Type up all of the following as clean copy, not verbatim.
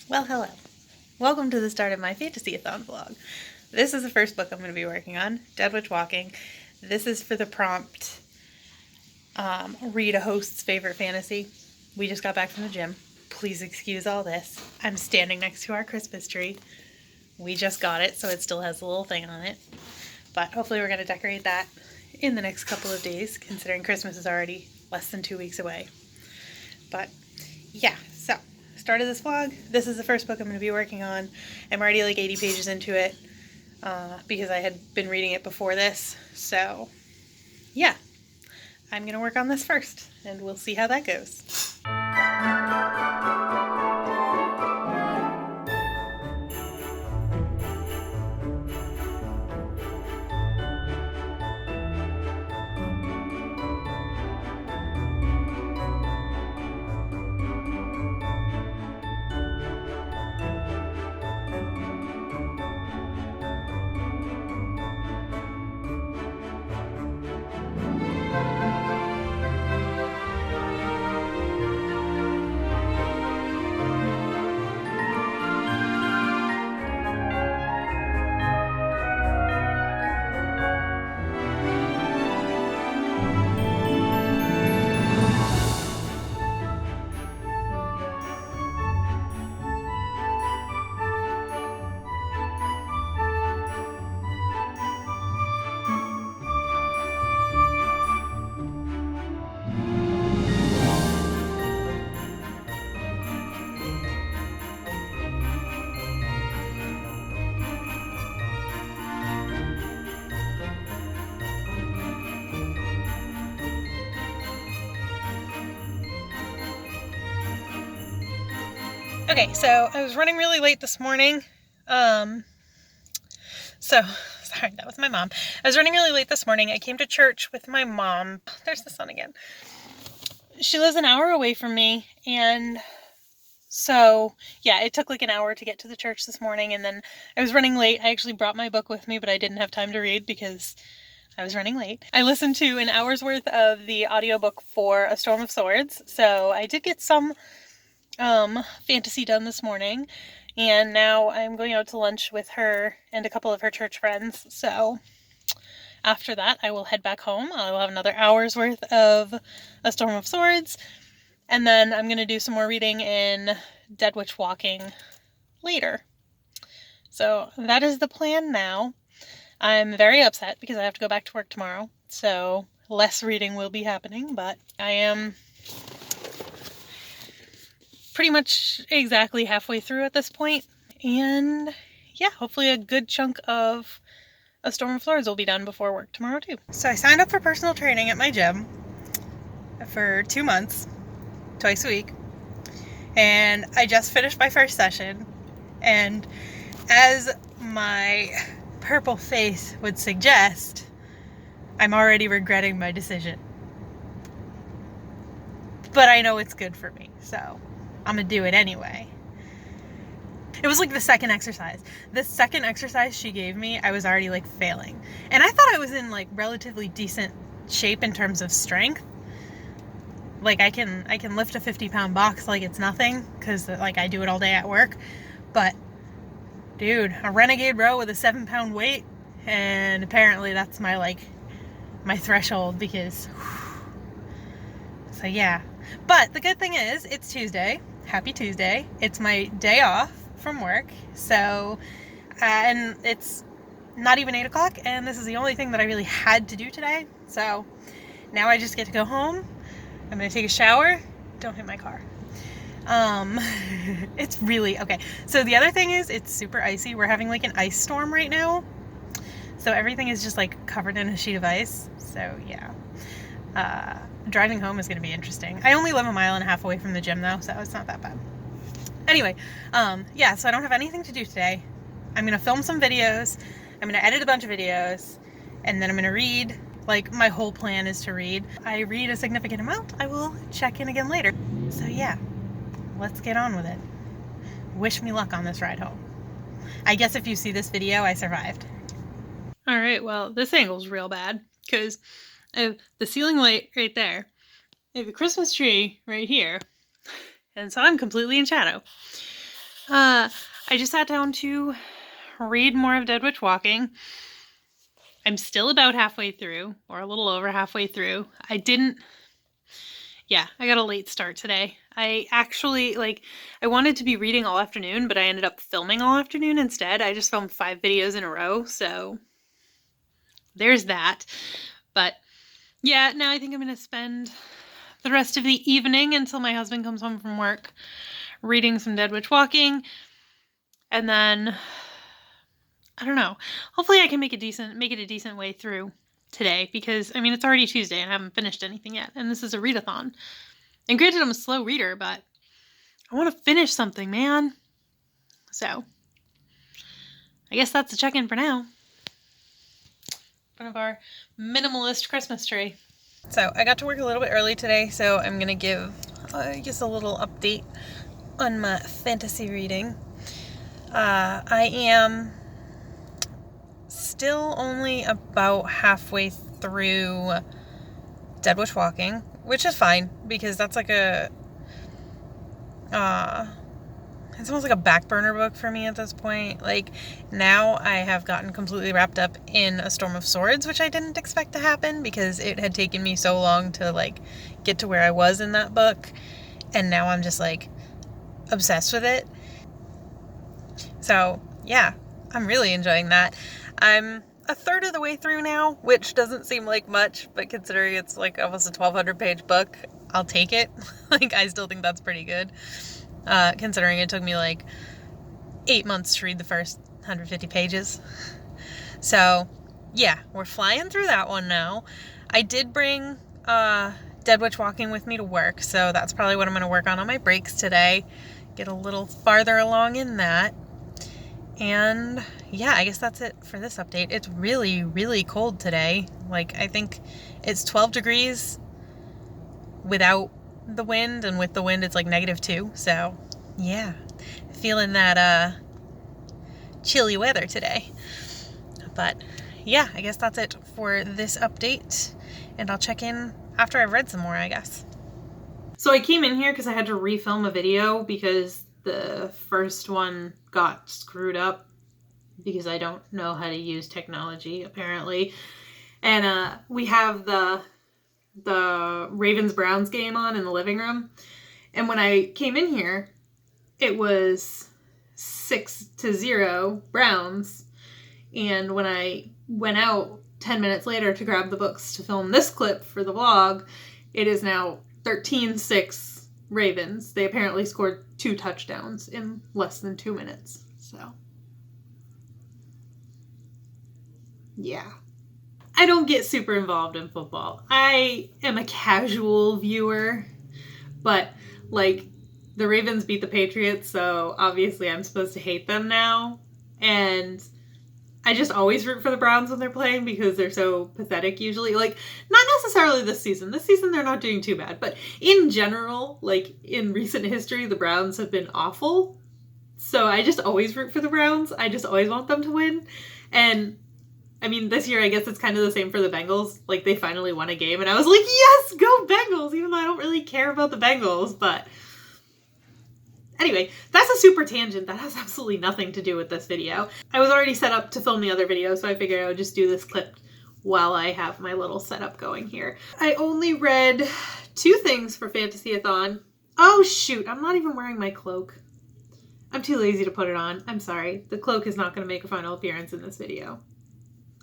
Well, hello. Welcome to the start of my fantasy-a-thon vlog. This is the first book I'm going to be working on, Dead Witch Walking. This is for the prompt, read a host's favorite fantasy. We just got back from the gym. Please excuse all this. I'm standing next to our Christmas tree. We just got it, so it still has a little thing on it. But hopefully we're going to decorate that in the next couple of days, considering Christmas is already less than 2 weeks away. But yeah, so start of this vlog. This is the first book I'm going to be working on. I'm already like 80 pages into it because I had been reading it before this. So yeah, I'm going to work on this first and we'll see how that goes. Okay, so I was running really late this morning. Sorry, that was my mom. I was running really late this morning. I came to church with my mom. There's the sun again. She lives an hour away from me, and so yeah, it took like an hour to get to the church this morning, and then I was running late. I actually brought my book with me, but I didn't have time to read because I was running late. I listened to an hour's worth of the audiobook for A Storm of Swords, so I did get some fantasy done this morning, and now I'm going out to lunch with her and a couple of her church friends. So after that, I will head back home. I will have another hour's worth of A Storm of Swords, and then I'm going to do some more reading in Dead Witch Walking later. So that is the plan now. I'm very upset because I have to go back to work tomorrow, so less reading will be happening, but I am pretty much exactly halfway through at this point, and yeah, hopefully a good chunk of A Storm of Swords will be done before work tomorrow too. So I signed up for personal training at my gym for 2 months, twice a week, and I just finished my first session, and as my purple face would suggest, I'm already regretting my decision. But I know it's good for me, so I'm gonna do it anyway. It was like the second exercise. The second exercise she gave me, I was already like failing. And I thought I was in like relatively decent shape in terms of strength. Like I can lift a 50-pound box like it's nothing, because like I do it all day at work. But dude, a renegade row with a 7-pound weight, and apparently that's my threshold, because so yeah. But the good thing is it's Tuesday. Happy Tuesday. It's my day off from work, so and it's not even 8 o'clock, and this is the only thing that I really had to do today. So now I just get to go home. I'm gonna take a shower. Don't hit my car. It's really okay. So the other thing is it's super icy. We're having like an ice storm right now, so everything is just like covered in a sheet of ice. So yeah, driving home is going to be interesting. I only live 1.5 miles away from the gym though, so it's not that bad. Anyway, yeah, so I don't have anything to do today. I'm going to film some videos. I'm going to edit a bunch of videos, and then I'm going to read. Like, my whole plan is to read. I read a significant amount. I will check in again later. So yeah, let's get on with it. Wish me luck on this ride home. I guess if you see this video, I survived. Alright, well, this angle's real bad, because I have the ceiling light right there. I have a Christmas tree right here. And so I'm completely in shadow. I just sat down to read more of Dead Witch Walking. I'm still about halfway through, or a little over halfway through. I got a late start today. I actually, I wanted to be reading all afternoon, but I ended up filming all afternoon instead. I just filmed 5 videos in a row, so there's that. But yeah, now I think I'm going to spend the rest of the evening until my husband comes home from work reading some Dead Witch Walking. And then, I don't know, hopefully I can make it a decent way through today, because, I mean, it's already Tuesday and I haven't finished anything yet, and this is a readathon. And granted, I'm a slow reader, but I want to finish something, man. So, I guess that's a check-in for now. Front of our minimalist Christmas tree. So, I got to work a little bit early today, so I'm going to give, just a little update on my fantasy reading. I am still only about halfway through Dead Witch Walking, which is fine, because that's like it's almost like a back burner book for me at this point. Like, now I have gotten completely wrapped up in A Storm of Swords, which I didn't expect to happen, because it had taken me so long to, like, get to where I was in that book, and now I'm just, like, obsessed with it. So, yeah, I'm really enjoying that. I'm a third of the way through now, which doesn't seem like much, but considering it's like almost a 1,200-page book, I'll take it. Like, I still think that's pretty good, considering it took me like 8 months to read the first 150 pages. So, yeah, we're flying through that one now. I did bring Dead Witch Walking with me to work, so that's probably what I'm going to work on my breaks today. Get a little farther along in that. And yeah, I guess that's it for this update. It's really, really cold today. Like, I think it's 12 degrees without the wind, and with the wind it's like -2. So yeah, feeling that chilly weather today. But yeah, I guess that's it for this update, and I'll check in after I've read some more, I guess. So I came in here because I had to refilm a video because the first one got screwed up, because I don't know how to use technology, apparently. And we have the Ravens-Browns game on in the living room. And when I came in here, it was 6-0 Browns. And when I went out 10 minutes later to grab the books to film this clip for the vlog, it is now 13-6 Ravens. They apparently scored 2 touchdowns in less than 2 minutes. So, yeah. I don't get super involved in football. I am a casual viewer, but, like, the Ravens beat the Patriots, so obviously I'm supposed to hate them now. And I just always root for the Browns when they're playing, because they're so pathetic usually. Like, not necessarily this season. This season they're not doing too bad. But in general, like, in recent history, the Browns have been awful. So I just always root for the Browns. I just always want them to win. And, I mean, this year I guess it's kind of the same for the Bengals. Like, they finally won a game, and I was like, yes, go Bengals! Even though I don't really care about the Bengals, but anyway, that's a super tangent. That has absolutely nothing to do with this video. I was already set up to film the other video, so I figured I would just do this clip while I have my little setup going here. I only read 2 things for Fantasy-a-thon. Oh shoot, I'm not even wearing my cloak. I'm too lazy to put it on. I'm sorry. The cloak is not going to make a final appearance in this video.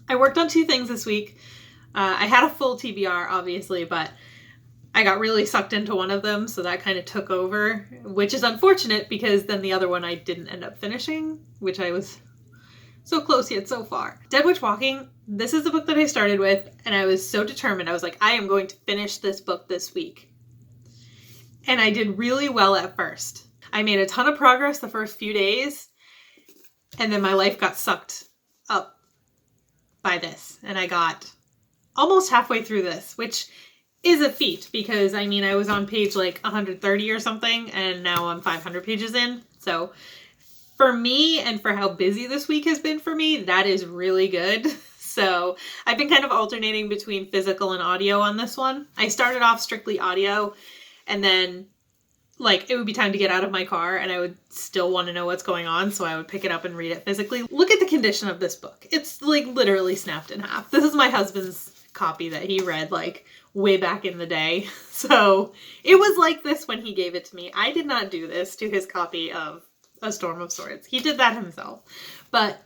I worked on 2 things this week. I had a full TBR, obviously, but I got really sucked into one of them, so that kind of took over, which is unfortunate, because then the other one I didn't end up finishing, which I was so close yet so far. Dead Witch Walking, this is the book that I started with, and I was so determined. I was like, I am going to finish this book this week. And I did really well at first. I made a ton of progress the first few days, and then my life got sucked up by this, and I got almost halfway through this, which is a feat, because, I mean, I was on page like 130 or something, and now I'm 500 pages in. So for me, and for how busy this week has been for me, that is really good. So I've been kind of alternating between physical and audio on this one. I started off strictly audio, and then like, it would be time to get out of my car and I would still want to know what's going on, so I would pick it up and read it physically. Look at the condition of this book. It's like literally snapped in half. This is my husband's copy that he read like way back in the day. So it was like this when he gave it to me. I did not do this to his copy of A Storm of Swords. He did that himself. But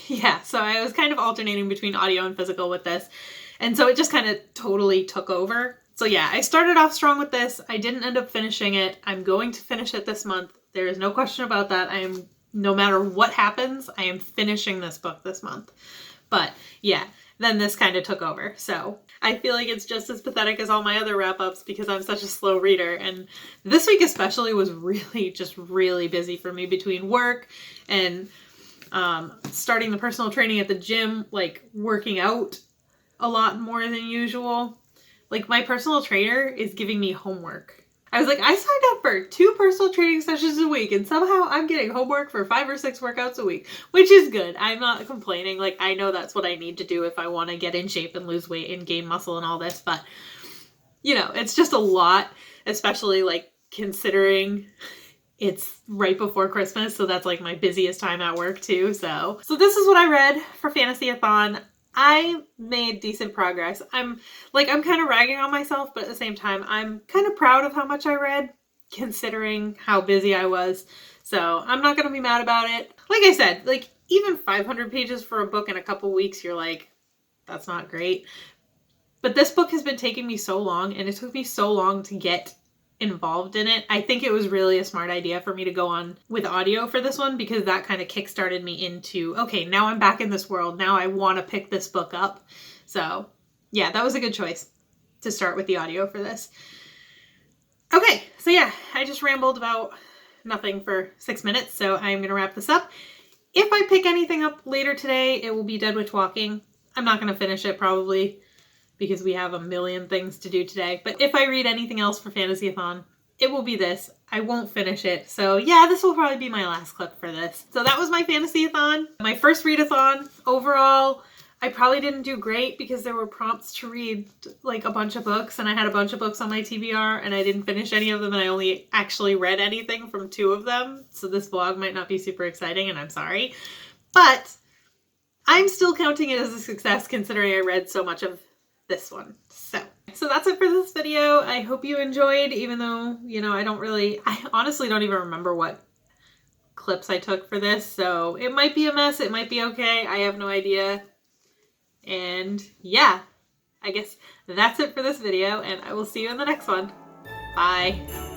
yeah, so I was kind of alternating between audio and physical with this. And so it just kind of totally took over. So yeah, I started off strong with this. I didn't end up finishing it. I'm going to finish it this month. There is no question about that. No matter what happens, I am finishing this book this month. But yeah, then this kind of took over. So I feel like it's just as pathetic as all my other wrap-ups because I'm such a slow reader. And this week especially was really busy for me between work and starting the personal training at the gym, like working out a lot more than usual. Like, my personal trainer is giving me homework. I was like, I signed up for 2 personal training sessions a week and somehow I'm getting homework for 5 or 6 workouts a week, which is good. I'm not complaining. Like, I know that's what I need to do if I want to get in shape and lose weight and gain muscle and all this, but you know, it's just a lot, especially like considering it's right before Christmas. So that's like my busiest time at work too. So this is what I read for Fantasy-a-thon. I made decent progress. I'm kind of ragging on myself, but at the same time, I'm kind of proud of how much I read, considering how busy I was. So I'm not going to be mad about it. Like I said, like even 500 pages for a book in a couple weeks, you're like, that's not great. But this book has been taking me so long, and it took me so long to get involved in it. I think it was really a smart idea for me to go on with audio for this one because that kind of kickstarted me into, okay, now I'm back in this world. Now I want to pick this book up. So yeah, that was a good choice to start with the audio for this. Okay, so yeah, I just rambled about nothing for 6 minutes, so I'm going to wrap this up. If I pick anything up later today, it will be Dead Witch Walking. I'm not going to finish it probably, because we have a million things to do today. But if I read anything else for Fantasy-a-thon, it will be this. I won't finish it. So yeah, this will probably be my last clip for this. So that was my Fantasy-a-thon. My first readathon. Overall, I probably didn't do great because there were prompts to read like a bunch of books, and I had a bunch of books on my TBR and I didn't finish any of them, and I only actually read anything from 2 of them. So this vlog might not be super exciting, and I'm sorry. But I'm still counting it as a success considering I read so much of this one. So that's it for this video. I hope you enjoyed, even though, you know, I honestly don't even remember what clips I took for this, so it might be a mess, it might be okay, I have no idea. And yeah, I guess that's it for this video, and I will see you in the next one. Bye.